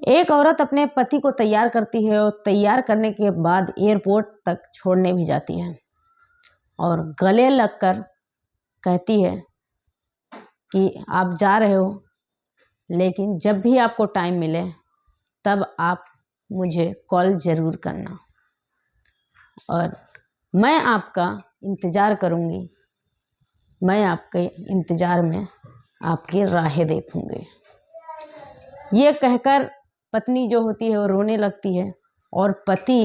एक औरत अपने पति को तैयार करती है और तैयार करने के बाद एयरपोर्ट तक छोड़ने भी जाती है और गले लगकर कहती है कि आप जा रहे हो, लेकिन जब भी आपको टाइम मिले तब आप मुझे कॉल ज़रूर करना और मैं आपका इंतज़ार करूँगी। मैं आपके इंतज़ार में आपकी राहें देखूँगी। ये कहकर पत्नी जो होती है वो रोने लगती है और पति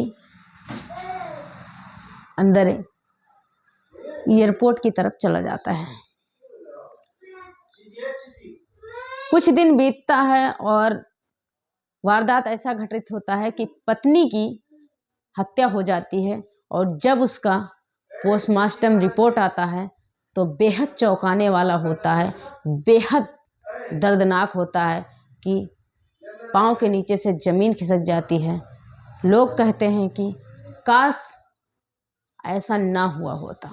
अंदर एयरपोर्ट की तरफ चला जाता है। कुछ दिन बीतता है और वारदात ऐसा घटित होता है कि पत्नी की हत्या हो जाती है और जब उसका पोस्टमार्टम रिपोर्ट आता है तो बेहद चौंकाने वाला होता है, बेहद दर्दनाक होता है कि पाँव के नीचे से ज़मीन खिसक जाती है। लोग कहते हैं कि काश ऐसा ना हुआ होता।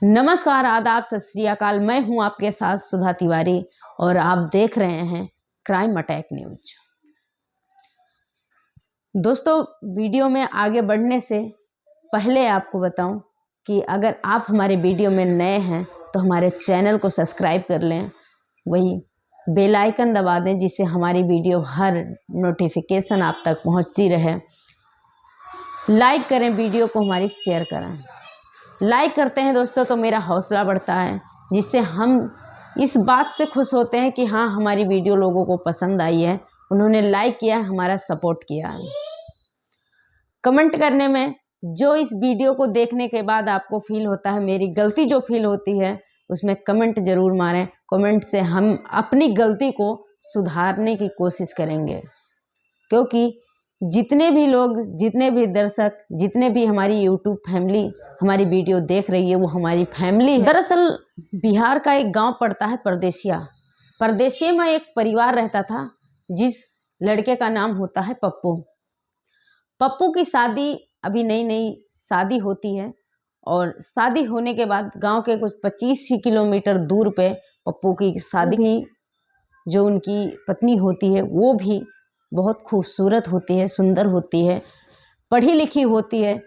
नमस्कार, आदाब, सत श्री अकाल। मैं हूं आपके साथ सुधा तिवारी और आप देख रहे हैं क्राइम अटैक न्यूज। दोस्तों, वीडियो में आगे बढ़ने से पहले आपको बताऊं कि अगर आप हमारे वीडियो में नए हैं तो हमारे चैनल को सब्सक्राइब कर लें, वही बेल आइकन दबा दें जिससे हमारी वीडियो हर नोटिफिकेशन आप तक पहुंचती रहे। लाइक करें, वीडियो को हमारी शेयर करें। लाइक करते हैं दोस्तों तो मेरा हौसला बढ़ता है, जिससे हम इस बात से खुश होते हैं कि हाँ, हमारी वीडियो लोगों को पसंद आई है, उन्होंने लाइक किया है, हमारा सपोर्ट किया है। कमेंट करने में जो इस वीडियो को देखने के बाद आपको फील होता है, मेरी गलती जो फील होती है, उसमें कमेंट जरूर मारें। कमेंट से हम अपनी गलती को सुधारने की कोशिश करेंगे, क्योंकि जितने भी लोग, जितने भी दर्शक, जितने भी हमारी यूट्यूब फैमिली हमारी वीडियो देख रही है, वो हमारी फैमिली है। दरअसल बिहार का एक गांव पड़ता है परदेसिया। परदेसिया में एक परिवार रहता था जिस लड़के का नाम होता है पप्पू। पप्पू की शादी अभी नई नई शादी होती है और शादी होने के बाद गांव के कुछ 25 ही किलोमीटर दूर पे पप्पू की शादी भी, जो उनकी पत्नी होती है वो भी बहुत खूबसूरत होती है, सुंदर होती है, पढ़ी लिखी होती है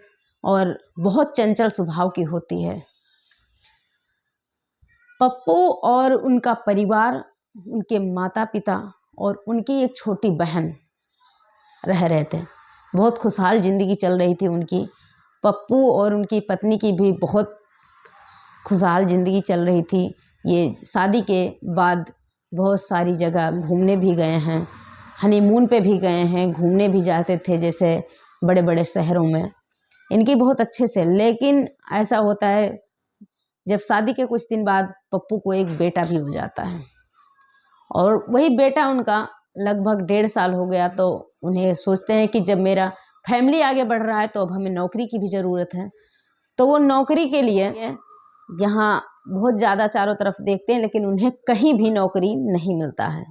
और बहुत चंचल स्वभाव की होती है। पप्पू और उनका परिवार, उनके माता पिता और उनकी एक छोटी बहन रह रहे थे। बहुत खुशहाल जिंदगी चल रही थी उनकी। पप्पू और उनकी पत्नी की भी बहुत खुशहाल जिंदगी चल रही थी। ये शादी के बाद बहुत सारी जगह घूमने भी गए हैं, हनीमून पे भी गए हैं, घूमने भी जाते थे जैसे बड़े बड़े शहरों में, इनकी बहुत अच्छे से। लेकिन ऐसा होता है जब शादी के कुछ दिन बाद पप्पू को एक बेटा भी हो जाता है और वही बेटा उनका लगभग 1.5 साल हो गया, तो उन्हें सोचते हैं कि जब मेरा फैमिली आगे बढ़ रहा है तो अब हमें नौकरी की भी ज़रूरत है। तो वो नौकरी के लिए यहाँ बहुत ज़्यादा चारों तरफ देखते हैं, लेकिन उन्हें कहीं भी नौकरी नहीं मिलता है।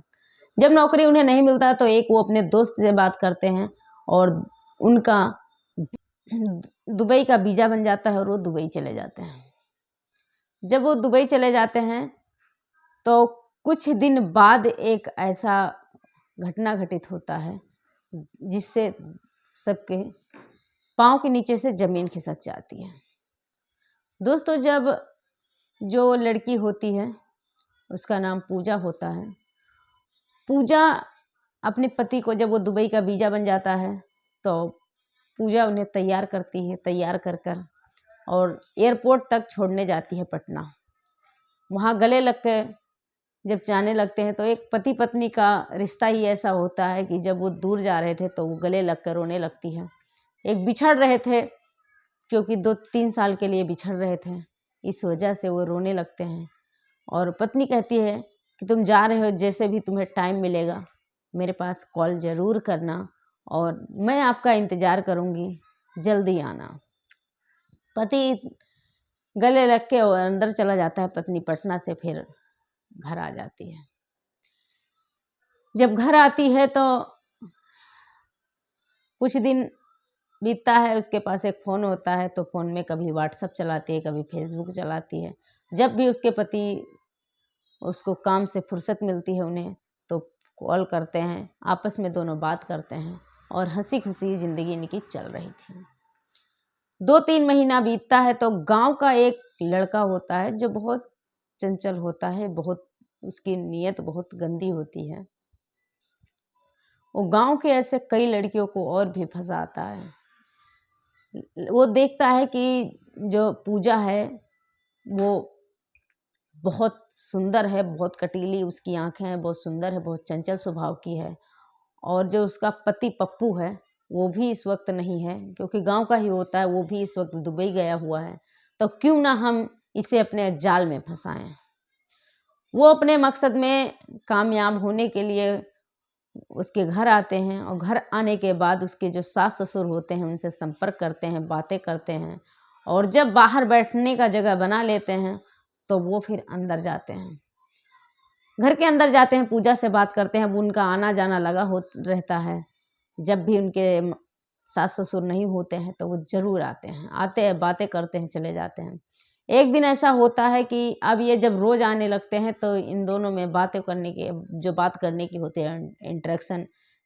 जब नौकरी उन्हें नहीं मिलता तो एक वो अपने दोस्त से बात करते हैं और उनका दुबई का वीज़ा बन जाता है और वो दुबई चले जाते हैं। जब वो दुबई चले जाते हैं तो कुछ दिन बाद एक ऐसा घटना घटित होता है जिससे सबके पाँव के नीचे से ज़मीन खिसक जाती है। दोस्तों, जब जो लड़की होती है उसका नाम पूजा होता है। पूजा अपने पति को, जब वो दुबई का वीज़ा बन जाता है तो पूजा उन्हें तैयार करती है, तैयार कर कर और एयरपोर्ट तक छोड़ने जाती है पटना। वहाँ गले लग के जब जाने लगते हैं तो एक पति पत्नी का रिश्ता ही ऐसा होता है कि जब वो दूर जा रहे थे तो वो गले लग कर रोने लगती है। एक बिछड़ रहे थे, क्योंकि 2-3 साल के लिए बिछड़ रहे थे, इस वजह से वो रोने लगते हैं और पत्नी कहती है कि तुम जा रहे हो, जैसे भी तुम्हें टाइम मिलेगा मेरे पास कॉल ज़रूर करना और मैं आपका इंतज़ार करूँगी, जल्दी आना। पति गले लग के और अंदर चला जाता है। पत्नी पटना से फिर घर आ जाती है। जब घर आती है तो कुछ दिन बीतता है, उसके पास एक फ़ोन होता है, तो फ़ोन में कभी व्हाट्सएप चलाती है, कभी फेसबुक चलाती है। जब भी उसके पति, उसको काम से फुर्सत मिलती है उन्हें, तो कॉल करते हैं, आपस में दोनों बात करते हैं और हंसी खुशी ज़िंदगी इनकी चल रही थी। 2-3 महीना बीतता है तो गांव का एक लड़का होता है जो बहुत चंचल होता है, बहुत उसकी नीयत बहुत गंदी होती है। वो गांव के ऐसे कई लड़कियों को और भी फंसाता है। वो देखता है कि जो पूजा है वो बहुत सुंदर है, बहुत कटीली उसकी आंखें हैं, बहुत सुंदर है, बहुत चंचल स्वभाव की है। और जो उसका पति पप्पू है वो भी इस वक्त नहीं है, क्योंकि गांव का ही होता है, वो भी इस वक्त दुबई गया हुआ है। तो क्यों ना हम इसे अपने जाल में फंसाएं। वो अपने मकसद में कामयाब होने के लिए उसके घर आते हैं और घर आने के बाद उसके जो सास ससुर होते हैं उनसे संपर्क करते हैं, बातें करते हैं और जब बाहर बैठने का जगह बना लेते हैं तो वो फिर अंदर जाते हैं। घर के अंदर जाते हैं, पूजा से बात करते हैं। अब उनका आना जाना लगा हो रहता है। जब भी उनके सास ससुर नहीं होते हैं तो वो जरूर आते हैं, बातें करते हैं, चले जाते हैं। एक दिन ऐसा होता है कि अब ये जब रोज आने लगते हैं तो इन दोनों में बातें करने की, जो बात करने की होती है, इंटरेक्शन,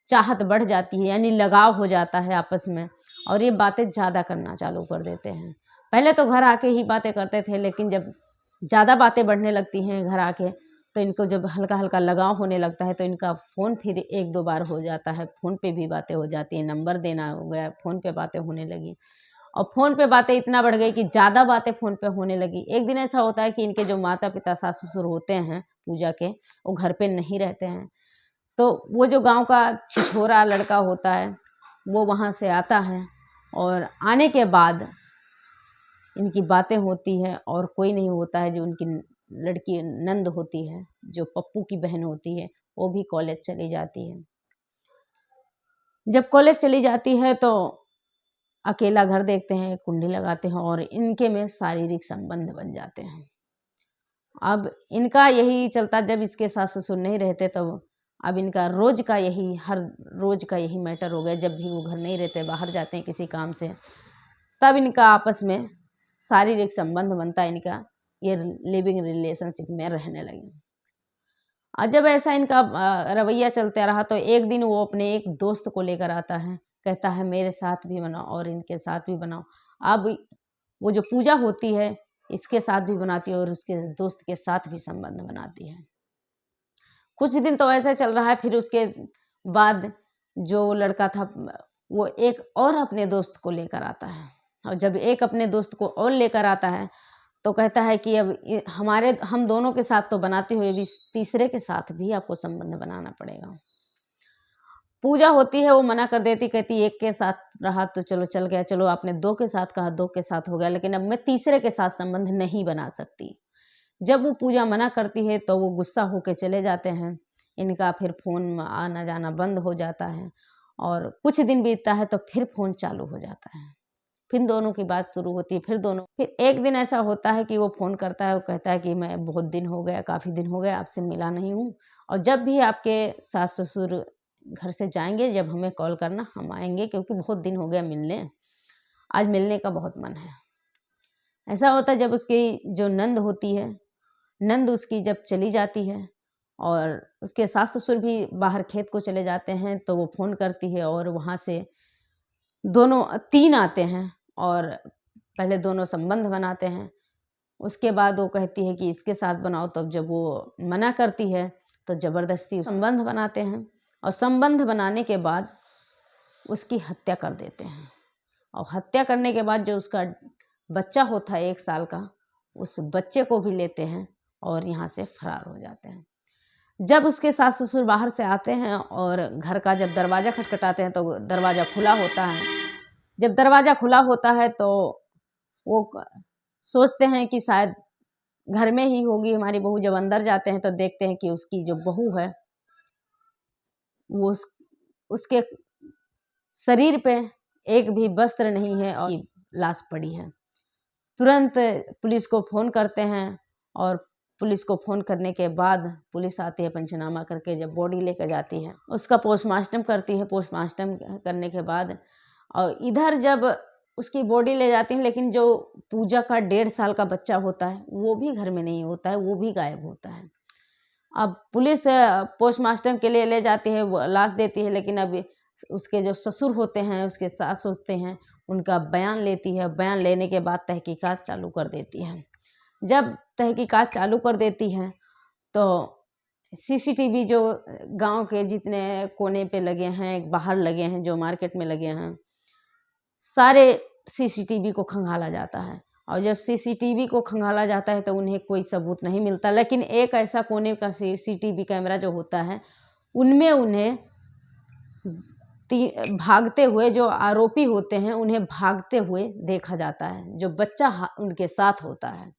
चाहत बढ़ जाती है, यानी लगाव हो जाता है आपस में और ये बातें ज़्यादा करना चालू कर देते हैं। पहले तो घर आके ही बातें करते थे, लेकिन जब ज़्यादा बातें बढ़ने लगती हैं घर आके तो इनको जब हल्का हल्का लगाव होने लगता है तो इनका फ़ोन फिर 1-2 बार हो जाता है। फ़ोन पे भी बातें हो जाती हैं, नंबर देना हो गया, फ़ोन पे बातें होने लगी और फ़ोन पे बातें इतना बढ़ गई कि ज़्यादा बातें फ़ोन पे होने लगी। एक दिन ऐसा होता है कि इनके जो माता पिता सास ससुर होते हैं पूजा के, वो घर पे नहीं रहते हैं। तो वो जो गाँव का छिछोरा लड़का होता है वो वहाँ से आता है और आने के बाद इनकी बातें होती हैं और कोई नहीं होता है। जो उनकी लड़की नंद होती है, जो पप्पू की बहन होती है, वो भी कॉलेज चली जाती है। जब कॉलेज चली जाती है तो अकेला घर देखते हैं, कुंडी लगाते हैं और इनके में शारीरिक संबंध बन जाते हैं। अब इनका यही चलता, जब इसके सास ससुर नहीं रहते तब अब इनका हर रोज का यही मैटर हो गया। जब भी वो घर नहीं रहते, बाहर जाते हैं किसी काम से, तब इनका आपस में शारीरिक संबंध बनता है, इनका ये लिविंग रिलेशनशिप में रहने लगे। और जब ऐसा इनका रवैया चलता रहा तो एक दिन वो अपने एक दोस्त को लेकर आता है, कहता है मेरे साथ भी बनाओ और इनके साथ भी बनाओ। अब वो जो पूजा होती है इसके साथ भी बनाती है और उसके दोस्त के साथ भी संबंध बनाती है। कुछ दिन तो ऐसा चल रहा है, फिर उसके बाद जो लड़का था वो एक और अपने दोस्त को लेकर आता है और जब एक अपने दोस्त को और लेकर आता है तो कहता है कि अब हम दोनों के साथ तो बनाते हुए भी तीसरे के साथ भी आपको संबंध बनाना पड़ेगा। पूजा होती है, वो मना कर देती, कहती एक के साथ रहा तो चलो चल गया, चलो आपने 2 के साथ कहा, 2 के साथ हो गया, लेकिन अब मैं तीसरे के साथ संबंध नहीं बना सकती। जब वो पूजा मना करती है तो वो गुस्सा होकर चले जाते हैं। इनका फिर फ़ोन आना जाना बंद हो जाता है और कुछ दिन बीतता है तो फिर फ़ोन चालू हो जाता है। फिर दोनों की बात शुरू होती है। फिर एक दिन ऐसा होता है कि वो फ़ोन करता है, वो कहता है कि मैं बहुत दिन हो गया, काफ़ी दिन हो गया आपसे मिला नहीं हूँ और जब भी आपके सास ससुर घर से जाएँगे, जब हमें कॉल करना, हम आएँगे, क्योंकि बहुत दिन हो गया मिलने, आज मिलने का बहुत मन है। ऐसा होता है जब उसकी जो नंद होती है, नंद उसकी जब चली जाती है और उसके सास ससुर भी बाहर खेत को चले जाते हैं तो वो फ़ोन करती है और वहाँ से दोनों 3 आते हैं और पहले दोनों संबंध बनाते हैं। उसके बाद वो कहती है कि इसके साथ बनाओ, तब जब वो मना करती है तो ज़बरदस्ती संबंध बनाते हैं और संबंध बनाने के बाद उसकी हत्या कर देते हैं और हत्या करने के बाद जो उसका बच्चा होता है 1 साल का, उस बच्चे को भी लेते हैं और यहाँ से फरार हो जाते हैं। जब उसके सास ससुर बाहर से आते हैं और घर का जब दरवाज़ा खटखटाते हैं तो दरवाज़ा खुला होता है। जब दरवाज़ा खुला होता है तो वो सोचते हैं कि शायद घर में ही होगी हमारी बहू। जब अंदर जाते हैं तो देखते हैं कि उसकी जो बहू है वो उसके शरीर पे एक भी वस्त्र नहीं है और लाश पड़ी है। तुरंत पुलिस को फ़ोन करते हैं और पुलिस को फ़ोन करने के बाद पुलिस आती है, पंचनामा करके जब बॉडी लेकर जाती है, उसका पोस्टमार्टम करती है। पोस्टमार्टम करने के बाद और इधर जब उसकी बॉडी ले जाती हैं, लेकिन जो पूजा का 1.5 साल का बच्चा होता है वो भी घर में नहीं होता है, वो भी गायब होता है। अब पुलिस पोस्टमार्टम के लिए ले जाती है, वो लाश देती है, लेकिन अब उसके जो ससुर होते हैं, उसके सास होते हैं, उनका बयान लेती है। बयान लेने के बाद तहकीकात चालू कर देती है। जब तहकीकात चालू कर देती है तो सीसीटीवी जो गांव के जितने कोने पे लगे हैं, बाहर लगे हैं, जो मार्केट में लगे हैं, सारे सीसीटीवी को खंगाला जाता है। और जब सीसीटीवी को खंगाला जाता है तो उन्हें कोई सबूत नहीं मिलता, लेकिन एक ऐसा कोने का सीसीटीवी कैमरा जो होता है, उनमें उन्हें भागते हुए, जो आरोपी होते हैं उन्हें भागते हुए देखा जाता है, जो बच्चा उनके साथ होता है।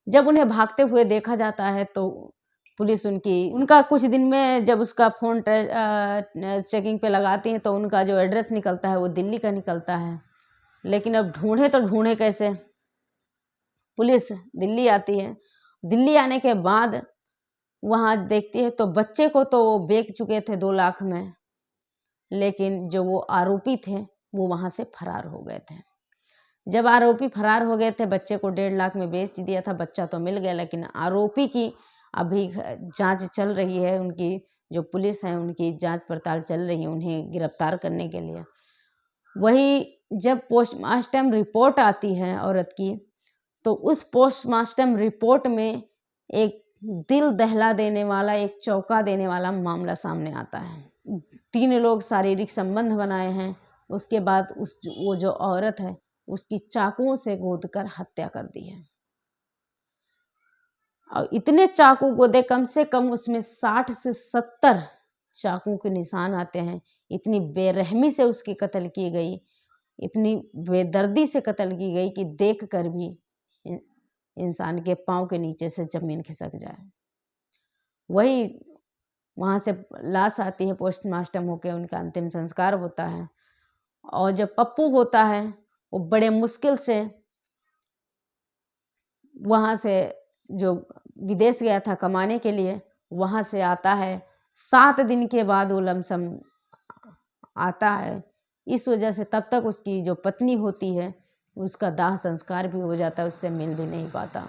जब उन्हें भागते हुए देखा जाता है तो पुलिस उनका कुछ दिन में जब उसका फ़ोन चेकिंग पे लगाती है तो उनका जो एड्रेस निकलता है वो दिल्ली का निकलता है। लेकिन अब ढूंढे तो ढूंढे कैसे? पुलिस दिल्ली आती है। दिल्ली आने के बाद वहाँ देखती है तो बच्चे को तो वो बेच चुके थे 2 लाख में, लेकिन जो वो आरोपी थे वो वहाँ से फरार हो गए थे। जब आरोपी फरार हो गए थे, बच्चे को 1.5 लाख में बेच दिया था, बच्चा तो मिल गया, लेकिन आरोपी की अभी जांच चल रही है। उनकी जो पुलिस है उनकी जांच पड़ताल चल रही है उन्हें गिरफ्तार करने के लिए। वही जब पोस्टमार्टम रिपोर्ट आती है औरत की, तो उस पोस्टमार्टम रिपोर्ट में एक दिल दहला देने वाला, एक चौंका देने वाला मामला सामने आता है। 3 लोग शारीरिक संबंध बनाए हैं, उसके बाद वो जो औरत है उसकी चाकुओं से गोदकर हत्या कर दी है। और इतने चाकू गोदे, कम से कम उसमें 60 से 70 चाकू के निशान आते हैं। इतनी बेरहमी से उसकी कत्ल की गई, इतनी बेदर्दी से कत्ल की गई कि देखकर भी इंसान के पांव के नीचे से जमीन खिसक जाए। वही वहाँ से लाश आती है, पोस्टमार्टम होकर उनका अंतिम संस्कार होता है। और जब पप्पू होता है वो बड़े मुश्किल से वहाँ से, जो विदेश गया था कमाने के लिए, वहाँ से आता है। 7 दिन के बाद वो लमसम आता है। इस वजह से तब तक उसकी जो पत्नी होती है उसका दाह संस्कार भी हो जाता है, उससे मिल भी नहीं पाता।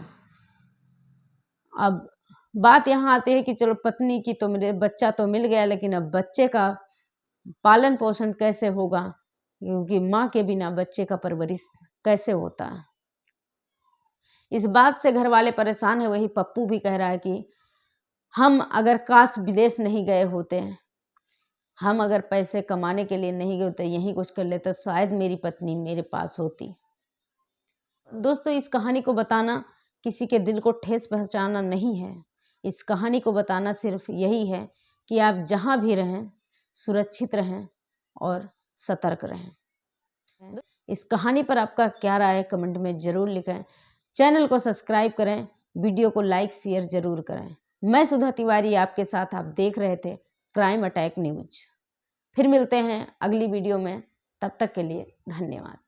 अब बात यहाँ आती है कि चलो पत्नी की तो मेरे बच्चा तो मिल गया, लेकिन अब बच्चे का पालन पोषण कैसे होगा, क्योंकि माँ के बिना बच्चे का परवरिश कैसे होता है। इस बात से घर वाले परेशान है। वही पप्पू भी कह रहा है कि हम अगर काश विदेश नहीं गए होते, हम अगर पैसे कमाने के लिए नहीं गए होते, यहीं कुछ कर लेते, तो शायद मेरी पत्नी मेरे पास होती। दोस्तों, इस कहानी को बताना किसी के दिल को ठेस पहुंचाना नहीं है। इस कहानी को बताना सिर्फ यही है कि आप जहां भी रहें सुरक्षित रहें और सतर्क रहें। इस कहानी पर आपका क्या राय है कमेंट में ज़रूर लिखें। चैनल को सब्सक्राइब करें, वीडियो को लाइक शेयर ज़रूर करें। मैं सुधा तिवारी आपके साथ, आप देख रहे थे क्राइम अटैक न्यूज। फिर मिलते हैं अगली वीडियो में, तब तक के लिए धन्यवाद।